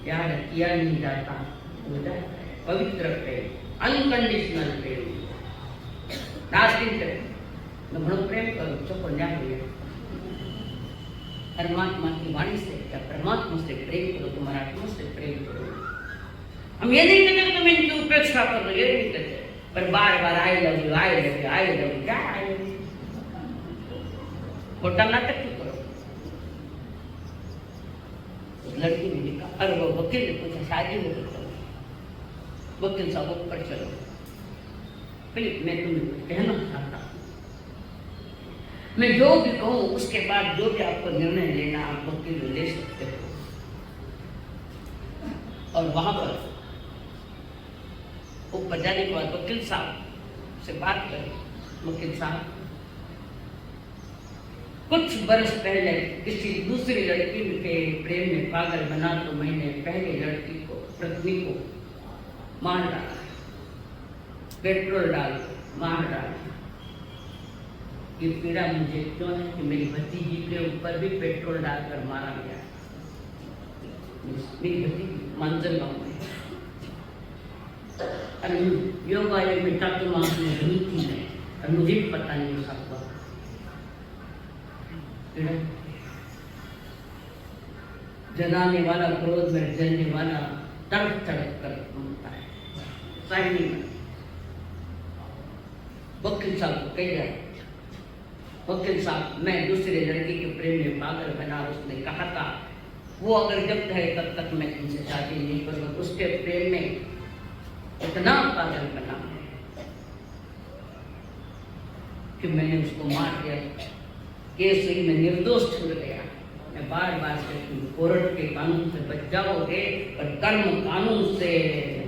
प्यार किया नहीं जाता, हो जाता है पवित्र प्रेम, अनकंडीशनल प्रेम, नास्तिक प्रेम। न घणो प्रेम करो चुप न्याय हो। परमात्मा की वाणी से या परमात्मा से प्रेम करो, तुम्हारा आत्मा से प्रेम करो। हम ये नहीं कहते तुम इनकी उपेक्षा करो, ये नहीं कहते, पर बार बार I love you, I love you, I love you, क्या आई लव यू? खोटा नाटक क्यों करो? उस लड़की ने लिखा, और वो वकील ने पूछा शादी हो गई? वकील साहब ऊपर चलो, फिर मैं तुम्हें कुछ कहना चाहता हूँ। मैं जो भी कहूँ उसके बाद जो भी आपको निर्णय लेना आप वकील ले सकते हो। और वहां पर ऊपर जाने के बाद वकील साहब से बात करें। वकील साहब, कुछ बरस पहले किसी दूसरी लड़की के प्रेम में पागल बना तो मैंने पहली लड़की को, पत्नी को मार डाला, पेट्रोल डाल मार डाला। ये पीड़ा मुझे क्यों है कि मेरी भतीजी के ऊपर भी पेट्रोल डालकर मारा गया। मेरी भतीजी मांजल गांव में, योग आयोग में तत्व मांग में हुई थी मैं, और मुझे भी पता नहीं सब हुआ। जलाने वाला क्रोध में जलने वाला तड़प तड़प कर घूमता है। वकील साहब को कह जाए, वकील साहब मैं दूसरे लड़की के प्रेम में पागल बना, उसने कहा था वो अगर जब है तब तक मैं तुमसे शादी नहीं करूँगा। उसके प्रेम में इतना पागल बना कि मैंने उसको मार दिया। केस हुई, मैं निर्दोष छूट गया। मैं बार बार से कोर्ट के कानून से बच जाओगे पर कर्म कानून से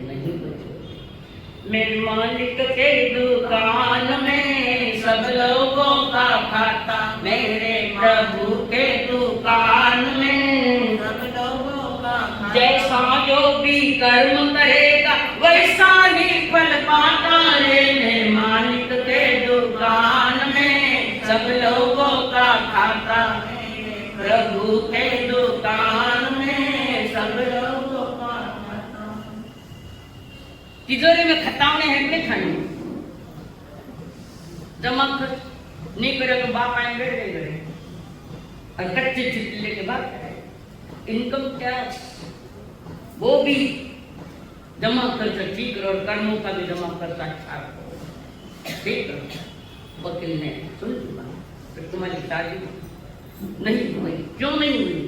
नहीं बचोगे। मेरे मालिक के दुकान में सब लोगों का खाता, मेरे प्रभु के दुकान में सब लोगों का खाता। जैसा जो भी कर्म करेगा वैसा ही फल पाता है। मेरे मालिक के दुकान में सब लोगों का खाता, प्रभु के दुकान में सब लोगों का खाता। तिजोरी में खटावने हैं कि खाने जमा खर्च नहीं करे तो बाप आएंगे नहीं करे, और कच्चे चिल्ले के बाद इनकम टैक्स वो भी जमा खर्च ठीक करो, और कर्मों का भी जमा खर्चा ठीक करो। वकील ने सुन लिया, फिर तुम्हारी शादी नहीं हुई। क्यों नहीं हुई?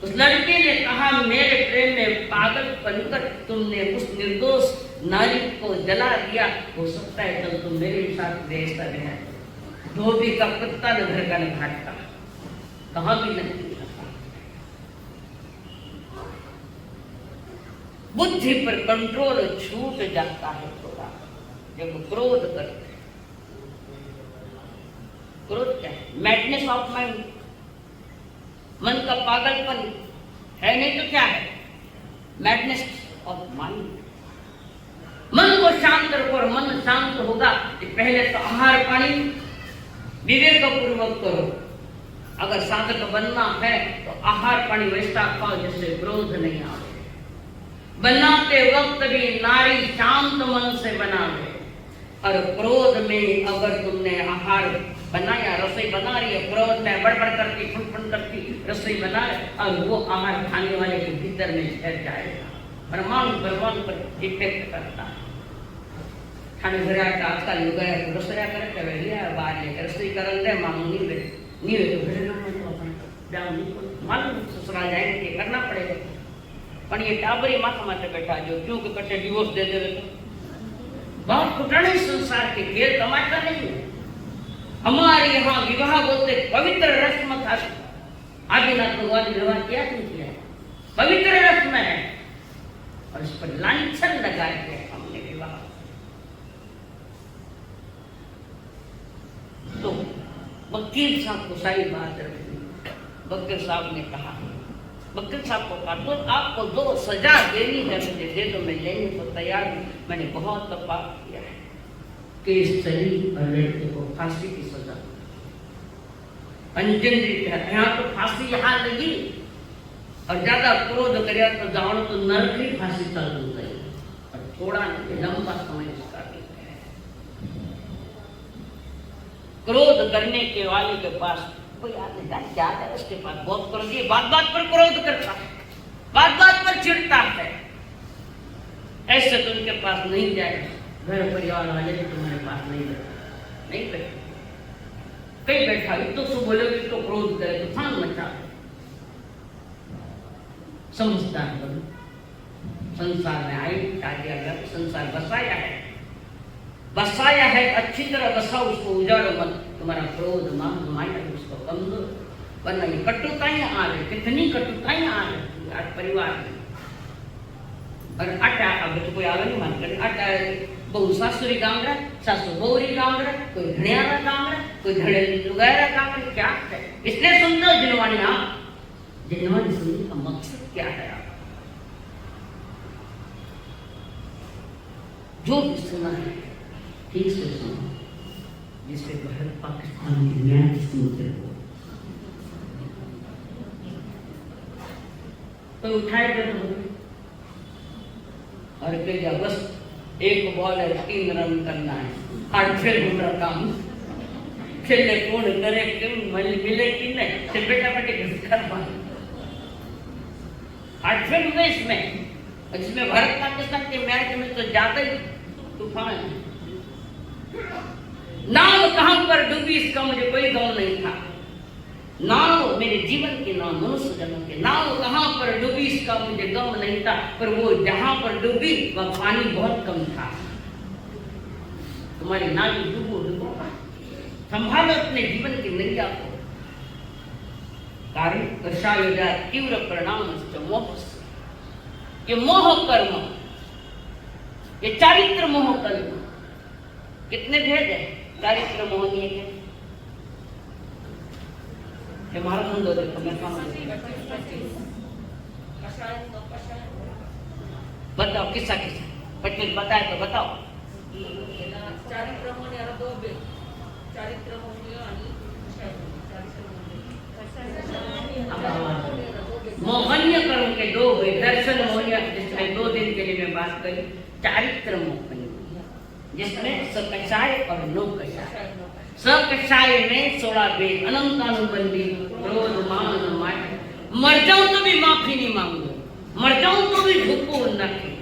उस लड़के ने कहा मेरे प्रेम में पागल बनकर तुमने उस निर्दोष नारी को जला दिया, हो सकता है कल तुम मेरे साथ ऐसा रहे। धोबी का कुत्ता न घर का न घाट का, कहाँ भी नहीं। बुद्धि पर कंट्रोल छूट जाता है थोड़ा जब क्रोध करते। क्रोध क्या है? मैडनेस ऑफ माइंड, मन का पागलपन है, नहीं तो क्या है? Madness of mind. मन को शांत रखो, और मन शांत होगा कि पहले तो आहार पानी विवेक पूर्वक करो। अगर साधक बनना है तो आहार पानी वैसा खाओ जिससे क्रोध नहीं आवे। बनाते वक्त भी नारी शांत मन से बनावे, और क्रोध में अगर तुमने आहार बनाया, रसोई बना रही है, क्रोध में बड़बड़ करती फुनफुन करती रसोई बना रहे, और वो आहार खाने वाले के भीतर में ठहर जाएगा, परमाणु परमाणु पर इफेक्ट करता है। खाने घर आटा आजकल लोग रसोईया करे के लिया बाहर लेकर रसोई करन दे मांग नहीं वे तो घर में तो अपन जाओ नहीं मालूम ससुराल जाएंगे कि करना पड़ेगा। पर ये टाबरी माथा माथे बैठा जो क्यों के कटे डिवोर्स दे दे तो बहुत कुटने संसार के खेल तमाशा नहीं है। हमारे यहाँ विवाह बोलते पवित्र रस्म था, आदिनाथ भगवान ने विवाह किया नहीं किया, पवित्र रस्म है और इस पर लांछन लगाया गया हमने विवाह। तो वकील साहब को सारी बात रखी, वकील साहब ने कहा, वकील साहब को कहा तो आपको 2 सजा देनी है, मुझे दे दो, मैं लेने को तैयार हूँ, मैंने बहुत पाप किया है। केस चली और लड़के को फांसी की सजा, यहाँ तो फांसी यहाँ लगी और ज्यादा क्रोध कर तो जाओ तो नरक ही फांसी चल गई और थोड़ा लंबा समय इसका क्रोध करने के वाले के पास कोई आदमी क्या है, उसके पास बहुत क्रोध है, बात बात पर क्रोध करता है, बात बात पर चिढ़ता है, ऐसे तो उनके पास नहीं जाएगा, घर परिवार वाले भी तुम्हारे पास नहीं बैठे कहीं बैठा तो बोलोगे तो क्रोध करे तो फान मचा। समझदार बनो, संसार में आई शादी अगर संसार बसाया है अच्छी तरह बसाओ, उसको उजाड़ो मत, तुम्हारा क्रोध मान माया उसको कम दो, वरना ये कटुताएं आ रही, कितनी कटुताएं आ रही आज परिवार में। और आटा अब तो कोई आगे नहीं मान कर आटा बहु सासुरी काम रहा, सासु बहुरी काम रहा, कोई धनियारा काम रहा, कोई धड़ेली लुगायरा काम रहा, क्या है इसलिए सुन लो जिनवानी आप, जिनवानी सुनने का मकसद क्या है आप जो भी सुना है ठीक से सुनो, जिससे भारत पाकिस्तान की न्याय सुनते हो तो उठाए गए और कह बस एक बॉल है 3 रन करना है, 8 फेल का काम खेलने कौन करे क्यों मिले कि नहीं, फिर बेटा बेटे कर पाए 8 फेल हुए इसमें भारत पाकिस्तान के मैच में तो ज्यादा ही तूफान है। नाव कहां पर डूबी इसका मुझे कोई गम नहीं था, नाव मेरे जीवन के नाम मनुष्य जन्म के नाव कहां पर डूबी इसका मुझे गम नहीं था, पर वो जहां पर डूबी वह पानी बहुत कम था। तुम्हारी नाव डूबो संभालो अपने जीवन की नैया को, कारण कर्षायोजा तीव्र परिणाम मोह, ये मोह कर्म, ये चारित्र मोह कर्म कितने भेद है, चारित्र मोह नहीं है महाराज हम दो देखो मैं बताओ किस्सा पटेल बताए तो बताओ। मोहनीय कर्म के 2 हुए, दर्शन मोहनीय जिसमें 2 दिन के लिए मैं बात करी, चारित्र मोहनीय जिसमें सकषाय और नो कषाय। सकषाय में 16 वेद अनंतानुबंधी क्रोध मान माया, मर जाऊं तो भी माफी नहीं मांगूंगा, मर जाऊं तो भी झुको नहीं,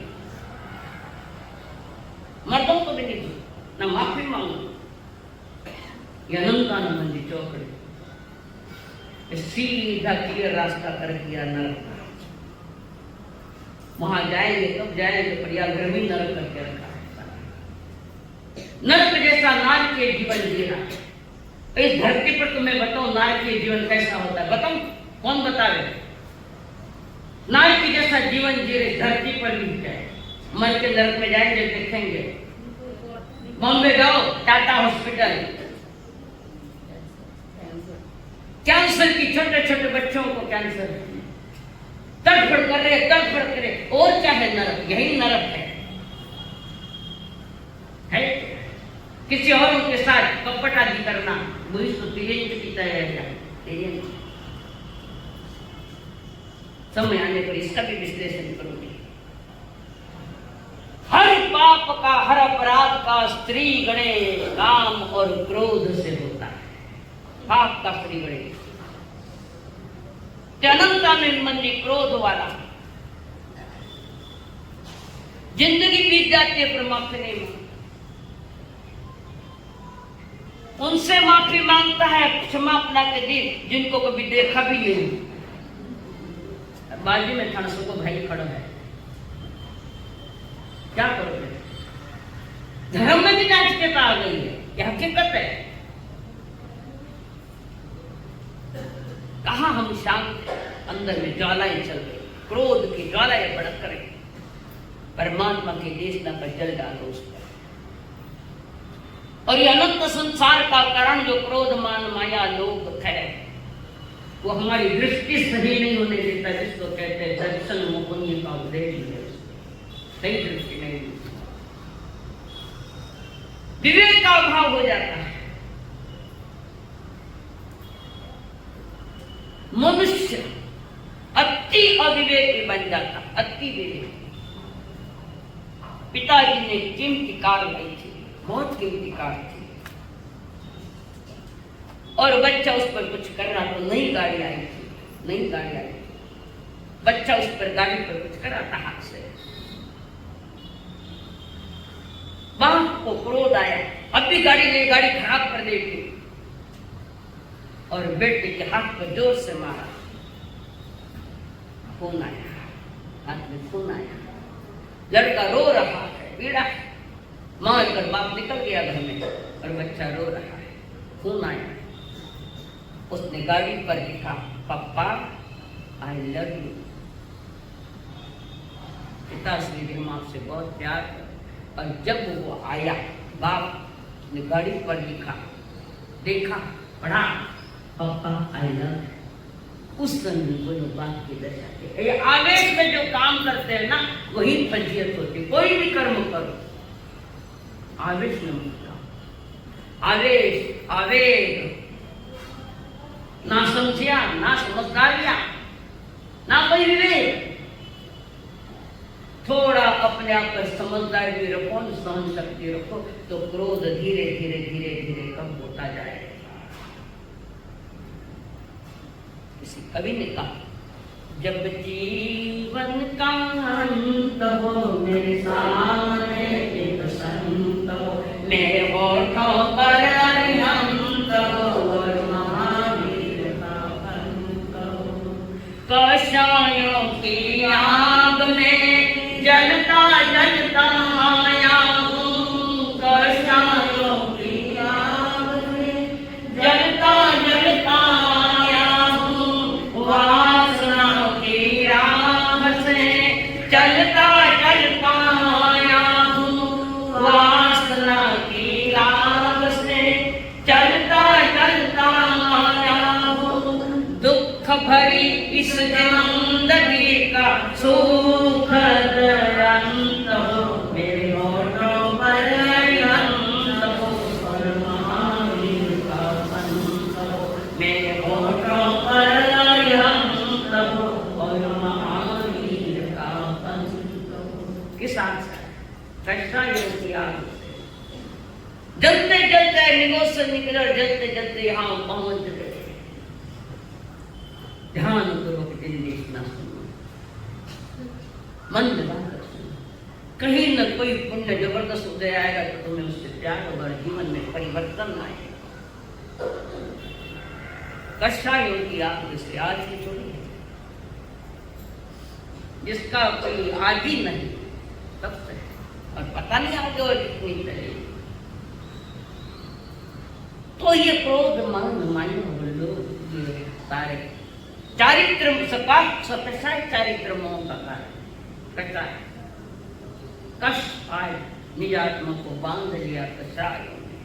मर जाऊं तो भी नहीं ना माफी मांगू, ये अनंतानुबंधी चौकड़ी सीधा क्लियर रास्ता कर दिया नरक, वहां जाएंगे कब जाएंगे, प्रयागराज में नरक करके रखा है। नरक जैसा नारकीय जीवन जीना, इस धरती पर तुम्हें बताओ नारकीय जीवन कैसा होता है, बताओ कौन बतावे, नारकीय जैसा जीवन जी रहे धरती पर भी जाए, मर के नरक में जाएंगे देखेंगे। बॉम्बे जाओ टाटा हॉस्पिटल, कैंसर की छोटे छोटे बच्चों को कैंसर तड़फड़ कर रहे और चाहे नरक, यही नरक है किसी और के साथ कपट आदि करना, वही तो तिरंगे की तैयारी समय आने पर इसका भी विश्लेषण करूंगी। हर पाप का, हर अपराध का स्त्री गणेश काम और क्रोध से होता है। पाप का स्त्री गणेश अनंता निर्मंदी क्रोध वाला जिंदगी बीत जाती है पर माफी नहीं मांगता। उनसे माफी मांगता है क्षमा अपना के दिन जिनको कभी देखा भी नहीं। बाजू में थाना को भाई खड़ा है, क्या करोगे? धर्म में भी नाचकेता आ गई है, यह हकीकत है। कहा हम शांत, अंदर में ज्वालाएं चल रही, क्रोध की ज्वालाएं भड़क रही। परमात्मा के देशना पर जल डालो उस पर। और ये अनंत संसार का कारण जो क्रोध मान माया लोभ है, वो हमारी दृष्टि सही नहीं होने देता, जिसको कहते हैं दर्शन मुकुंज का उद्देश्य है। सही दृष्टि नहीं, विवेक का अभाव हो जाता है। मनुष्य अति अविवेकी बन जाता, अति विवेकी। पिताजी ने कीमती कार लाई थी, बहुत कीमती कार थी, और बच्चा उस पर कुछ कर रहा तो नई गाड़ी आई थी, नई गाड़ी आई थी। बच्चा उस पर गाड़ी पर कुछ कर रहा था हाथ से। बाप को क्रोध आया, अब भी गाड़ी ले, गाड़ी खराब कर देगी, और बेटे के हाथ पर जोर से मारा। खून आया, हाथ में खून आया। लड़का रो रहा है, पीड़ा है। मार कर बाप निकल गया घर में और बच्चा रो रहा है, खून आया। उसने गाड़ी पर लिखा, पापा आई लव यू। पिताश्री माँ से बहुत प्यार है। और जब वो आया, बाप ने गाड़ी पर लिखा, देखा, पढ़ा, पापा आई लव यू। उस समय को जो बात की दर्शाते हैं, ये आवेश में जो काम करते हैं ना, वही फजीयत होती है। कोई भी कर्म करो आवेश में मत करो। आवेश, आवेग, ना समझिया, ना समझदारिया, ना कोई विवेक। थोड़ा अपने आप पर समझदारी भी रखो, सहन शक्ति रखो, तो क्रोध धीरे धीरे धीरे धीरे कम होता जाएगा। किसी कवि ने कहा, जब जीवन का अंत हो मेरे सामने एक संत हो, मेरे होठों पर अरिहंत हो और महावीर का अंत हो। कषायों की आग में जलता जलता आया हूँ, कषायों की आग में जलता जलता आया हूँ। वासना की राह से चलता चलता आया हूँ, वासना की राह से चलता चलता आया हूँ। दुख भरी इस जिंदगी का सुखद अंत हो, मेरे होठों पर अंत हो और महावीर का अंत हो, मेरे होठों पर अंत हो और महावीर का अंत हो। किस आग से? कष्टायों की आग से। जलते जलते निगोह से निकले, जलते जलते यहाँ पहुंच गए। ध्यान पूर्वक निर्देश न सुनो, मन लगाकर सुनो। कहीं न कोई पुण्य जबरदस्त उदय आएगा तो तुम्हें उससे प्यार होगा, जीवन में परिवर्तन आएगा। कष्टायों की आग से आज की छोड़ी है, जिसका कोई आदि नहीं तब से, और पता नहीं आगे और कितनी चलेगी। तो ये क्रोध मान माया लोग सारे चारित्र सतसाय चारित्र मोह का कारण कैसा है? कष्ट आए, निज आत्मा को बांध लिया कषायों ने।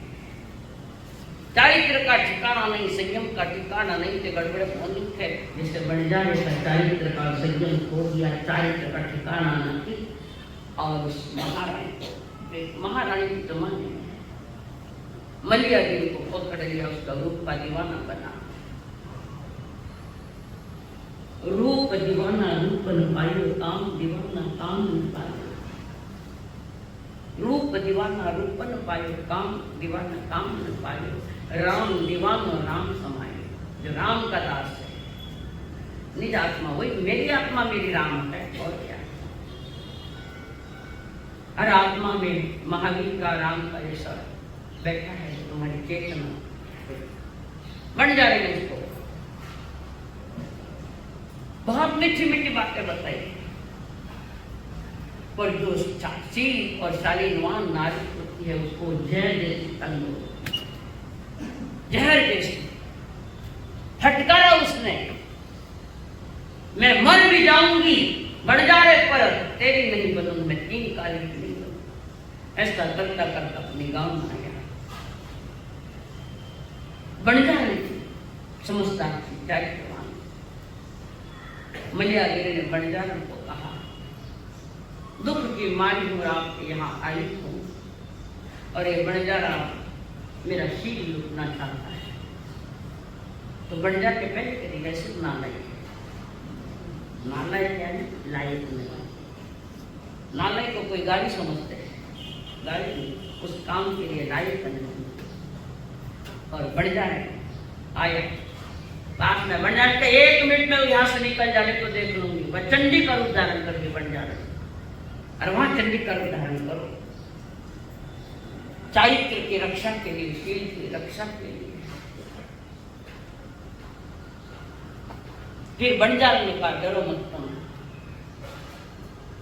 चारित्र का ठिकाना नहीं, संयम का ठिकाना नहीं, तो गड़बड़ होनी है। जिससे बन जाए चारित्र का संयम खो दिया, चारित्र का ठिकाना नहीं। और उस महारानी की तो माने मलिया देवी को पकड़ लिया, उसका रूप का दीवाना बना। रूप दीवाना रूप न पायो, काम दीवाना काम न पायो। रूप दीवाना रूप न पायो, काम दीवाना काम न पायो, राम दीवानो राम समायो। जो राम का दास है, निज आत्मा, वही मेरी आत्मा मेरी राम है, और क्या है। हर आत्मा में महावीर का राम का ऐसा बैठा है, तुम्हारी चेतना बन जा रही है। उसको बहुत मीठी मीठी बातें बताई, पर जो शील और शालीनवान नारी होती है उसको जहर जैसी तंग, जहर जैसी फटकारा उसने। मैं मर भी जाऊंगी बंजारे पर, तेरी नहीं बनूं मैं, 3 काली की नहीं बनूं। ऐसा करता करता अपने गांव में आया। बंजारे समझदार थी, चरित्रवान। मलियागिरी ने बंजारण को कहा, दुख की मारी हूँ आपके यहाँ आई हूँ, और ये बंजारा मेरा शील लुटना चाहता है। तो बंजार के पहले करी वैसे नालायक है। नालायक क्या है? लायक नहीं। नालायक को कोई गाड़ी समझते हैं, गाड़ी नहीं, उस काम के लिए लायक नहीं। और बंजार आया पास में, बंजार के 1 मिनट में यहाँ से निकल जाने तो देख लूंगी, वह चंडी का रूप धारण करके बंजार, और वहां चंडी का रूप धारण करो, चारित्र की रक्षा के लिए, शील की रक्षा के लिए। फिर बंजार ने कहा, डरो मत तुम,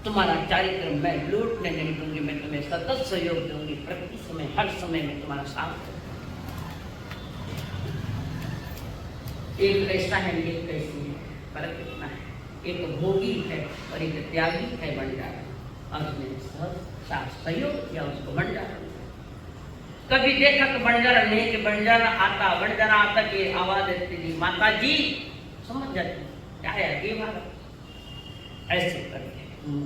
तुम्हारा चारित्र मैं लूटने नहीं दूंगी, मैं तुम्हें सतत सहयोग दूंगी, प्रति समय हर समय में तुम्हारा साथ दूंगी। एक ऐसा है, एक कैसी है, फर्क इतना है। एक भोगी है और एक त्यागी है बंजार, और उसने साथ सहयोग किया उसको बंजारा। कभी देखा तो बंजारा नहीं कि बंजारा आता कि आवाज देती थी, माता जी, समझ जाती क्या है ये बात। ऐसे करके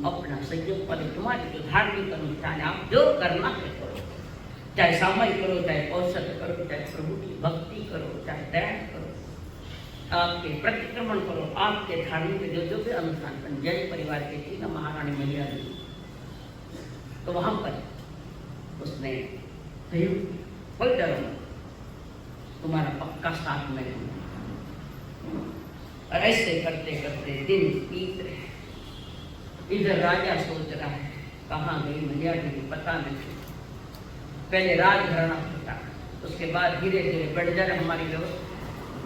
अपना सहयोग पर, तुम्हारी जो धार्मिक अनुष्ठान आप जो करना है करो, चाहे सामयिक करो, चाहे कौशल करो, चाहे प्रभु की भक्ति करो, चाहे दया करो, आपके प्रतिक्रमण करो, आपके धार्मिक जो भी अनुष्ठान। जैन परिवार के थी ना महारानी मलियागिरी, तो वहां पर उसने कोई डरो नहीं, तुम्हारा पक्का साथ में हूं। और ऐसे करते करते दिन बीत रहे। इधर राजा सोच रहा है कहाँ गई मलियागिरी, पता नहीं। पहले राजघराना होता, उसके बाद धीरे धीरे बंजार हमारी व्यवस्था,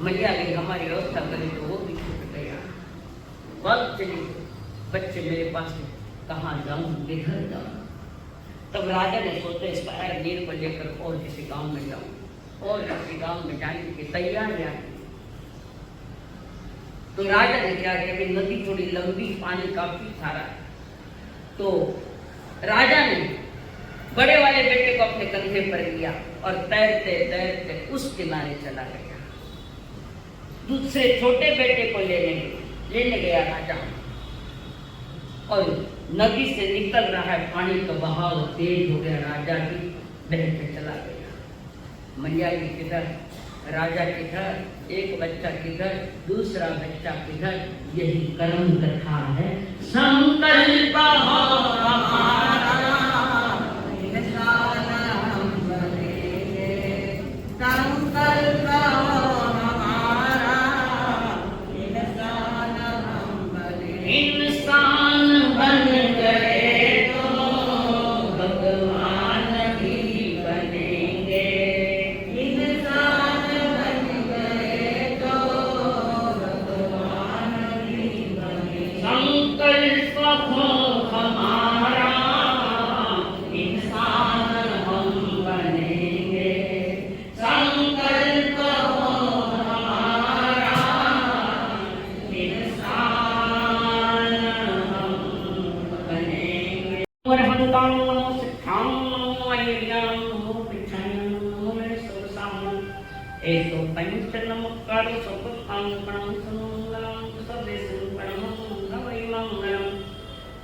मलियागिरी हमारी व्यवस्था करी तो वो भी छूट गया। बहुत चली, बच्चे मेरे पास है, कहाँ जाऊं, किधर जाऊं। तब राजा ने सोचा इस पर नीर को लेकर और किसी गांव में जाऊं, और किसी गांव में जाने की तैयारियां। तो राजा ने क्या किया कि नदी थोड़ी लंबी, पानी काफी सारा, तो राजा ने बड़े वाले बेटे को अपने कंधे पर लिया और तैरते तैरते उस किनारे चला गया। दूसरे छोटे बेटे को लेने गया राजा, और नदी से निकल रहा है पानी का बहाव तेज हो गया, राजा भी बहते चला गया। मलियागिरी किधर, राजा किधर, एक बच्चा किधर, दूसरा बच्चा किधर। यही कर्म कथा है। संकल्प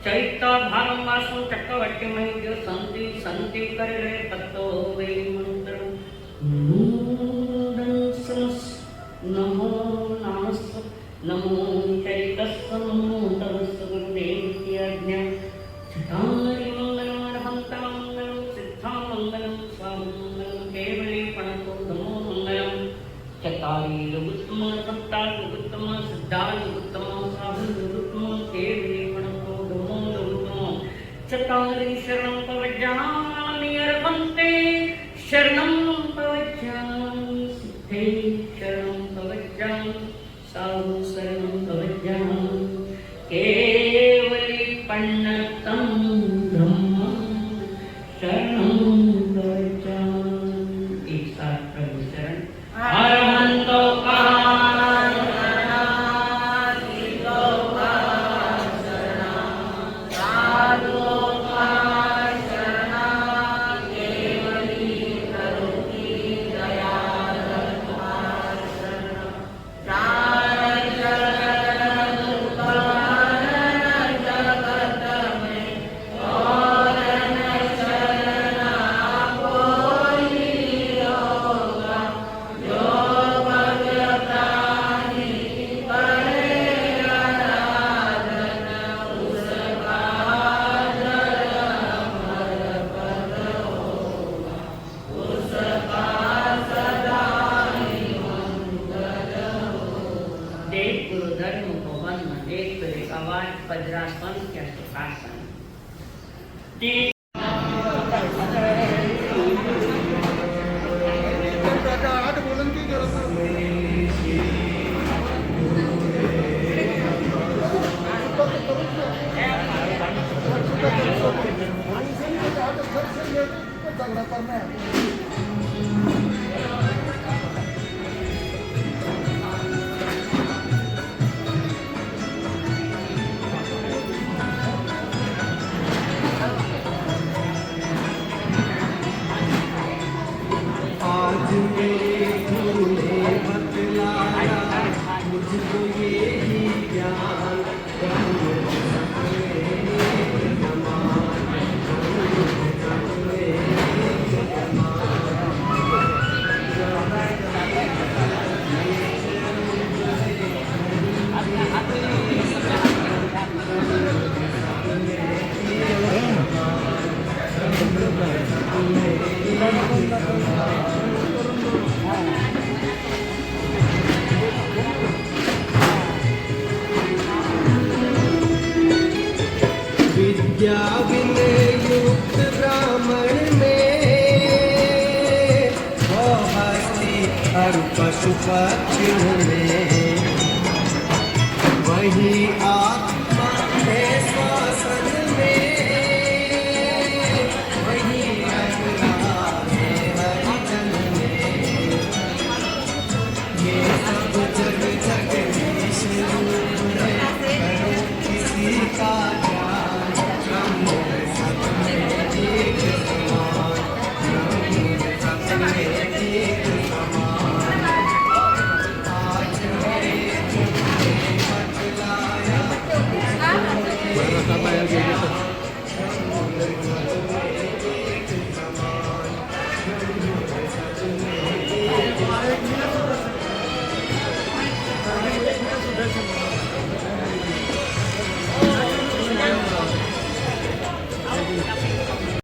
चैता भागम वासु चक्रवर्ती में जो संति संति कर ले पत्तो वे मंत्र नमो नमस् नमो चैतस्य नमो तमस् गुरुदेव की आज्ञा चतारि मंगलम हंता मंगलम चतारी लघुत्तम सत्ता लघुत्तम सिद्धा लघुत्तम साहु लघुत्तम देवी गणतो धमो लघुत्तम चतारी शरणं प्रवज्जामि अर्पन्ते शरणं प्रवज्जामि सिद्धे शरणं प्रवज्जामि साहु शरणं प्रवज्जामि केवली पन्नतं धम्मं शरणं प्रवज्जामि। एक साथ प्रभु शरण अरहंतो का वज्रासन क्या सुखासन विद्या विनय युक्त ब्राह्मण में हस्ती और पशु पक्षी में वही आत्मा है श्वासन में वही अगला है हरिजन में ये